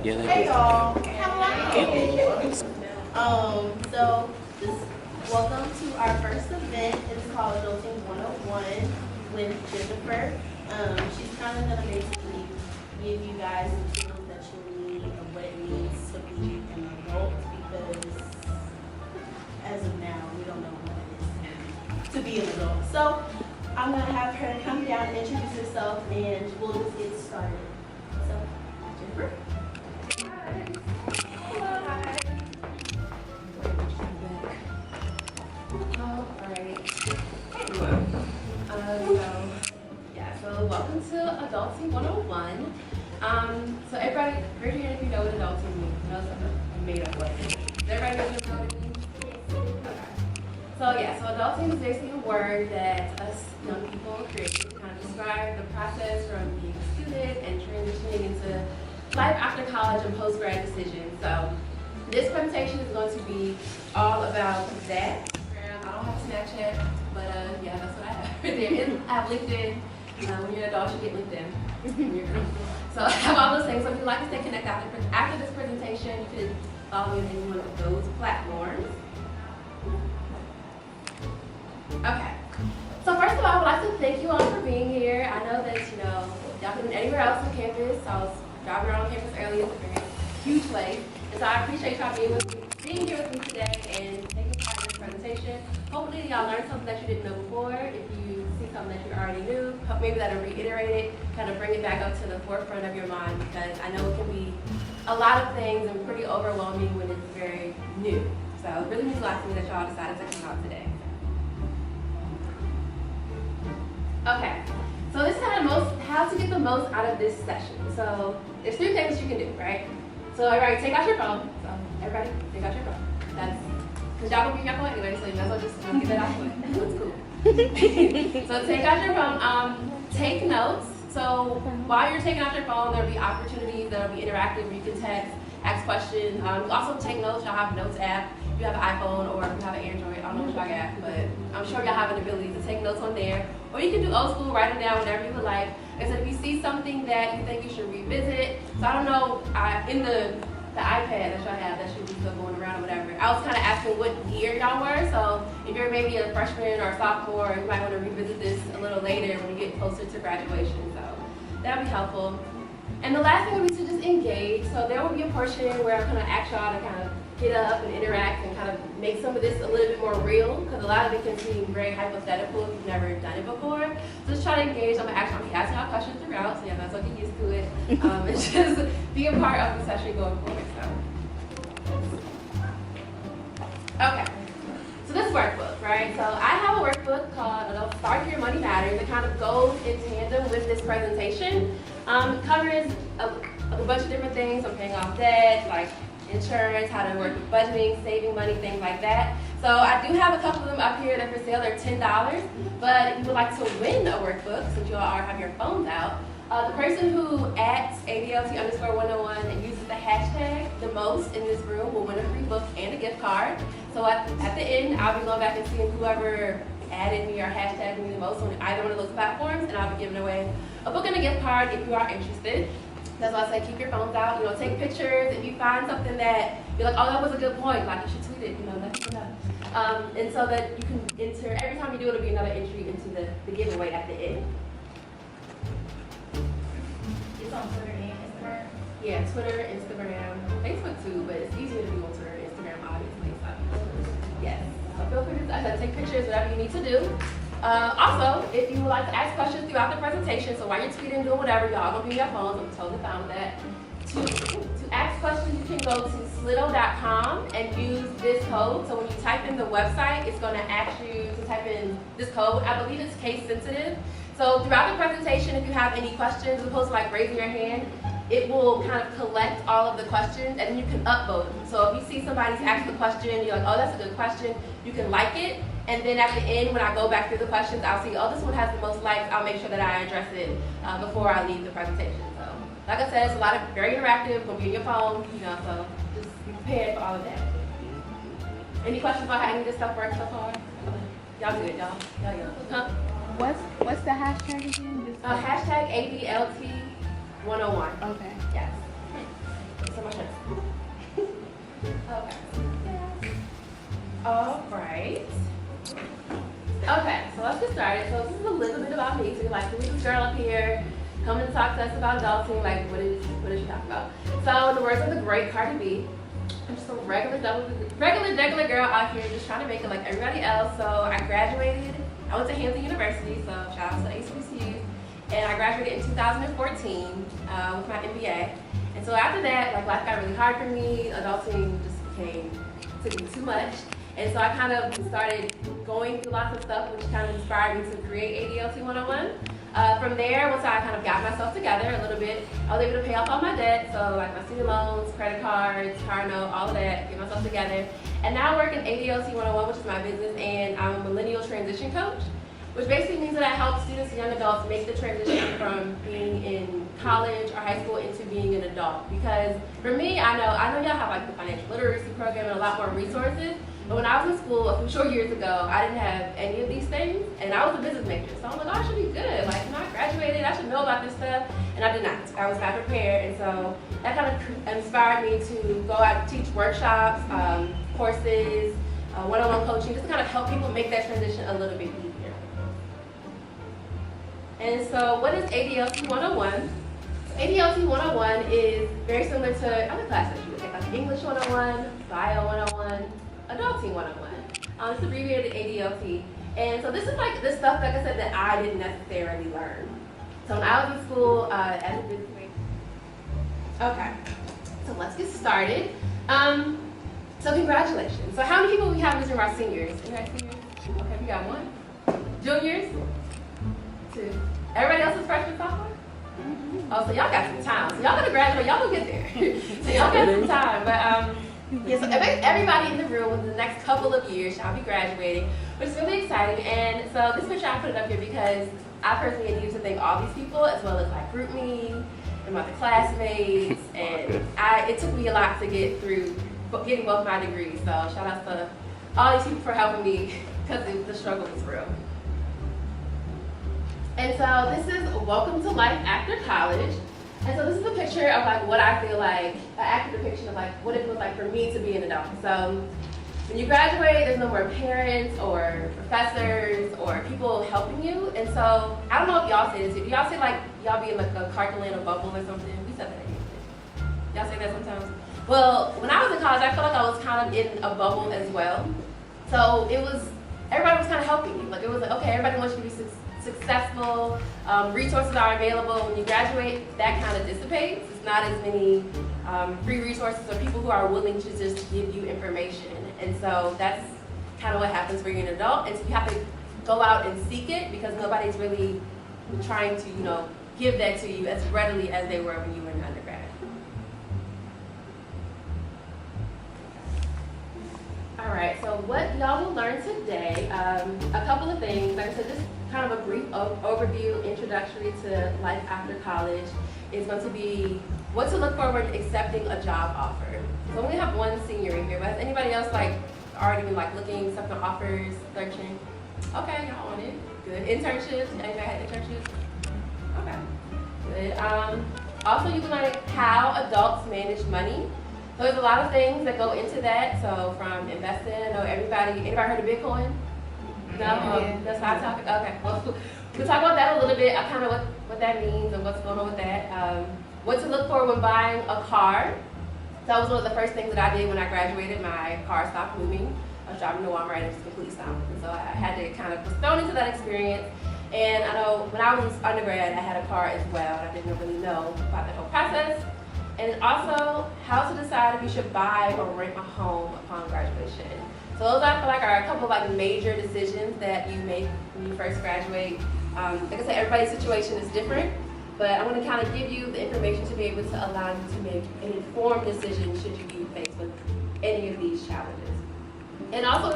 Hey y'all. So just welcome to our first event. It's called Adulting 101 with Jennifer. She's kind of gonna basically give you guys the tools that you need of what it means to be an adult, because as of now we don't know what it is to be an adult. So I'm gonna have her come down and introduce herself, and we'll just get started. So, Jennifer. So welcome to Adulting 101. So everybody, raise your hand if you know what adulting means. I know it's a made-up word. Does everybody know what adulting means? Okay. So adulting is basically a word that us young people created to kind of describe the process from being a student and transitioning into life after college and post-grad decisions. So this presentation is going to be all about that. I don't have Snapchat, but yeah, that's what I have. I have LinkedIn. When you're an adult, you get LinkedIn. So I have all those things. So if you'd like to stay connected after this presentation, you can follow me on any one of those platforms. Okay. So first of all, I would like to thank you all for being here. I know that, y'all could have been anywhere else on campus. So I was driving around campus earlier. It's a very huge place. And so I appreciate y'all being here with me today and taking part in this presentation. Hopefully y'all learned something that you didn't know before. If you see something that you already knew, maybe that'll reiterate it, kind of bring it back up to the forefront of your mind, because I know it can be a lot of things and pretty overwhelming when it's very new. So it really means a lot to me that y'all decided to come out today. Okay, so this is how to get the most out of this session. So there's 3 things that you can do, right? So everybody take out your phone. So everybody take out your phone. That's because y'all gonna be your phone anyway, so you might as well just get that out of the way. That's cool. So take out your phone. Take notes. So while you're taking out your phone, there'll be opportunities that'll be interactive where you can text, ask questions. Also take notes. Y'all have a notes app. If you have an iPhone or if you have an Android, I don't know what y'all got, but I'm sure y'all have an ability to take notes on there. Or you can do old school, write them down whenever you would like. Like I said, if you see something that you think you should revisit, so I don't know, in the iPad that y'all have that should be still going around or whatever, I was kind of asking what year y'all were. So if you're maybe a freshman or a sophomore, you might want to revisit this a little later when you get closer to graduation. So that would be helpful. And the last thing would be to just engage. So there will be a portion where I'm going to ask y'all to kind of get up and interact and kind of make some of this a little bit more real, because a lot of it can seem very hypothetical if you've never done it before. So just try to engage. I'm going to be asking y'all questions throughout, so yeah, that's what get used to it. And just be a part of the session going forward. Okay, so this workbook, right? So I have a workbook called Start Your Money Matters. It kind of goes in tandem with this presentation. It covers a bunch of different things. I'm paying off debt, like insurance, how to work with budgeting, saving money, things like that. So I do have a couple of them up here that are for sale. They're $10. But if you would like to win a workbook, since you all have your phones out, the person who @ADLT_101 and uses the hashtag the most in this room will win a free book and a gift card. So at the end, I'll be going back and seeing whoever added me or hashtagged me the most on either one of those platforms, and I'll be giving away a book and a gift card if you are interested. That's why I say keep your phones out, take pictures. If you find something that you're like, oh, that was a good point, like you should tweet it, let people know. And so that you can enter, every time you do it, it'll be another entry into the giveaway at the end. It's on Twitter and Instagram? Yeah, Twitter, Instagram, Facebook too, but it's easier to do on Twitter and Instagram, obviously. So, yes, so feel free to take pictures, whatever you need to do. Also, if you would like to ask questions throughout the presentation, so while you're tweeting, doing whatever, y'all gonna be on your phones, I'm totally fine with that. To ask questions, you can go to slido.com and use this code. So when you type in the website, it's gonna ask you to type in this code. I believe it's case sensitive. So throughout the presentation, if you have any questions, as opposed to like raising your hand, it will kind of collect all of the questions and then you can upvote them. So if you see somebody's asked a question, you're like, oh, that's a good question, you can like it. And then at the end, when I go back through the questions, I'll see, oh, this one has the most likes. I'll make sure that I address it before I leave the presentation. So, like I said, it's a lot of very interactive, gonna be on your phone, so just be prepared for all of that. Any questions about how any of this stuff works so far? Y'all good, y'all? Huh? What's the hashtag again? Hashtag ADLT101. Okay. Yes. So my turn. Okay. All right. Okay, so let's get started. So this is a little bit about me. So you're like, who's this girl up here coming to talk to us about adulting? Like, what is she talking about? So in the words of the great Cardi B, I'm just a regular girl out here just trying to make it like everybody else. So I graduated. I went to Hampton University, so shout out to HBCUs. And I graduated in 2014 with my MBA. And so after that, like life got really hard for me. Adulting just took me too much. And so I kind of started going through lots of stuff, which kind of inspired me to create ADLT 101. From there, once I kind of got myself together a little bit, I was able to pay off all my debt. So like my student loans, credit cards, car note, all of that, get myself together. And now I work in ADLT 101, which is my business, and I'm a millennial transition coach, which basically means that I help students and young adults make the transition from being in college or high school into being an adult. Because for me, I know y'all have like the financial literacy program and a lot more resources. But when I was in school a few short years ago, I didn't have any of these things, and I was a business major. So I'm like, oh, I should be good. Like, I graduated, I should know about this stuff, and I did not. I was not prepared, and so that kind of inspired me to go out and teach workshops, courses, one-on-one coaching, just to kind of help people make that transition a little bit easier. And so what is ADLT 101? ADLT 101 is very similar to other classes you would take, like English 101, Bio 101, Adulting 101. It's abbreviated ADLT. And so this is like the stuff, like I said, that I didn't necessarily learn. So when I was in school as a business major. Okay, so let's get started. So congratulations. So how many people we have in this room are seniors? You guys seniors? Okay, we got one. Juniors? Two. Everybody else is freshman, sophomore? Oh, so y'all got some time. So y'all gonna graduate, y'all gonna get there. So y'all got some time. But yeah, so everybody in the room in the next couple of years shall be graduating, which is really exciting. And so this picture, I put it up here because I personally needed to thank all these people, as well as like GroupMe and my classmates. And it took me a lot to get through getting both my degrees. So shout out to all these people for helping me because the struggle was real. And so this is Welcome to Life After College. And so this is a picture of like what I feel like, an accurate depiction of like what it feels like for me to be an adult. So when you graduate, there's no more parents or professors or people helping you. And so I don't know if y'all say this. Do y'all say like y'all be in like a Cartland bubble or something? We said that. Y'all say that sometimes? Well, when I was in college, I felt like I was kind of in a bubble as well. So everybody was kind of helping me. Like it was like, okay, everybody wants you to be successful, resources are available. When you graduate, that kind of dissipates. It's not as many free resources or people who are willing to just give you information. And so that's kind of what happens when you're an adult. And so you have to go out and seek it because nobody's really trying to, give that to you as readily as they were when you were in undergrad. All right, so what y'all will learn today, a couple of things. Like I said, just kind of a brief overview, introductory to life after college is going to be what to look for when accepting a job offer. So we only have one senior in here, but has anybody else already been looking, accepting offers, searching? Okay, y'all on it. Good. Internships? Anybody had internships? Okay. Good. Also, you can learn how adults manage money. So there's a lot of things that go into that. So from investing, I know anybody heard of Bitcoin? No? That's hot topic? Okay. Well, we'll talk about that a little bit, kind of what that means and what's going on with that. What to look for when buying a car. So that was one of the first things that I did when I graduated. My car stopped moving. I was driving to Walmart and it just completely stopped. And so I had to kind of was thrown into that experience. And I know when I was undergrad, I had a car as well. And I didn't really know about that whole process. And also how to decide if you should buy or rent a home upon graduation. So those I feel like are a couple of major decisions that you make when you first graduate. Like I said, everybody's situation is different, but I want to kind of give you the information to be able to allow you to make an informed decision should you be faced with any of these challenges. And also,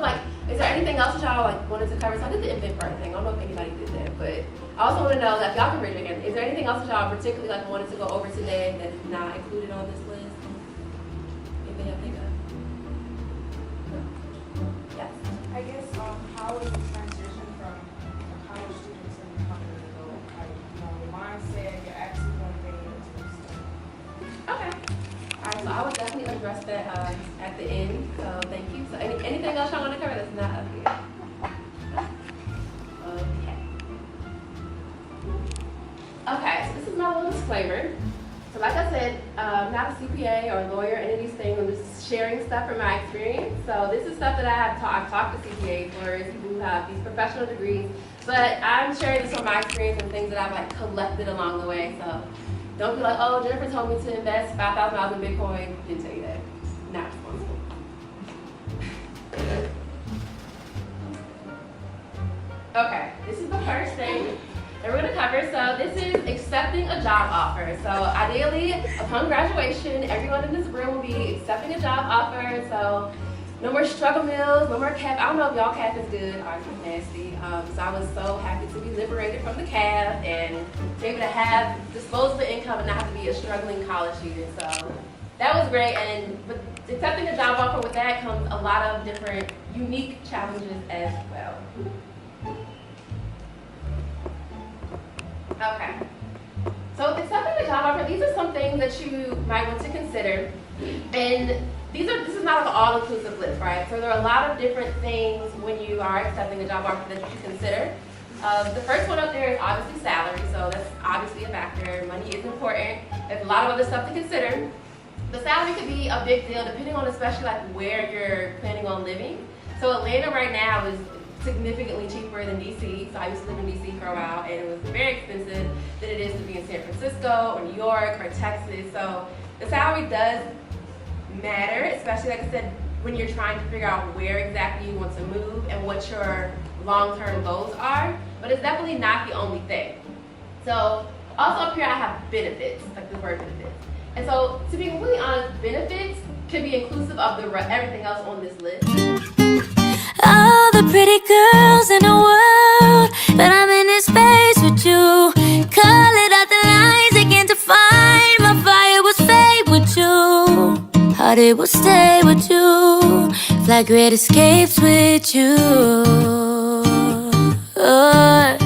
is there anything else that y'all wanted to cover? So I did the event part thing. I don't know if anybody did that, but I also want to know that y'all can raise your hand. Is there anything else that y'all particularly wanted to go over today that is not included on this list? Anybody have think of? Yes. I guess how is the transition from a college student to becoming an adult? Your mindset, your attitude on things. Okay. All right, so address that at the end. So thank you. So anything else y'all want to cover that's not up here? Okay. Okay, so this is my little disclaimer. So like I said, I'm not a CPA or a lawyer, any of these things. I'm just sharing stuff from my experience. So this is stuff that I've talked to CPAs, lawyers, people who have these professional degrees. But I'm sharing this from my experience and things that I've like collected along the way. So don't be like, oh, Jennifer told me to invest $5,000 in Bitcoin. Didn't tell you that. Not responsible. Okay, this is the first thing that we're going to cover. So this is accepting a job offer. So ideally, upon graduation, everyone in this room will be accepting a job offer. So no more struggle meals, no more CAF. I don't know if y'all CAF is good. Ours is nasty. So I was so happy to be liberated from the CAF and to be able to have disposable income and not have to be a struggling college student. So that was great. And with accepting a job offer, with that comes a lot of different unique challenges as well. Okay. So with accepting a job offer, these are some things that you might want to consider. And this is not an all-inclusive list, right? So there are a lot of different things when you are accepting a job offer that you should consider. The first one up there is obviously salary, so that's obviously a factor. Money is important. There's a lot of other stuff to consider. The salary could be a big deal depending on especially like where you're planning on living. So Atlanta right now is significantly cheaper than DC. So I used to live in DC for a while and it was very expensive than it is to be in San Francisco or New York or Texas. So the salary does matter, especially like I said, when you're trying to figure out where exactly you want to move and what your long-term goals are, but it's definitely not the only thing. So also up here I have benefits, like the word benefits. And so to be completely honest, benefits can be inclusive of everything else on this list. All the pretty girls in the world, but I'm in this space with you. Call it out the lines again to find my fire will fade with you. Heart it will stay with you. Fly great escapes with you. Oh.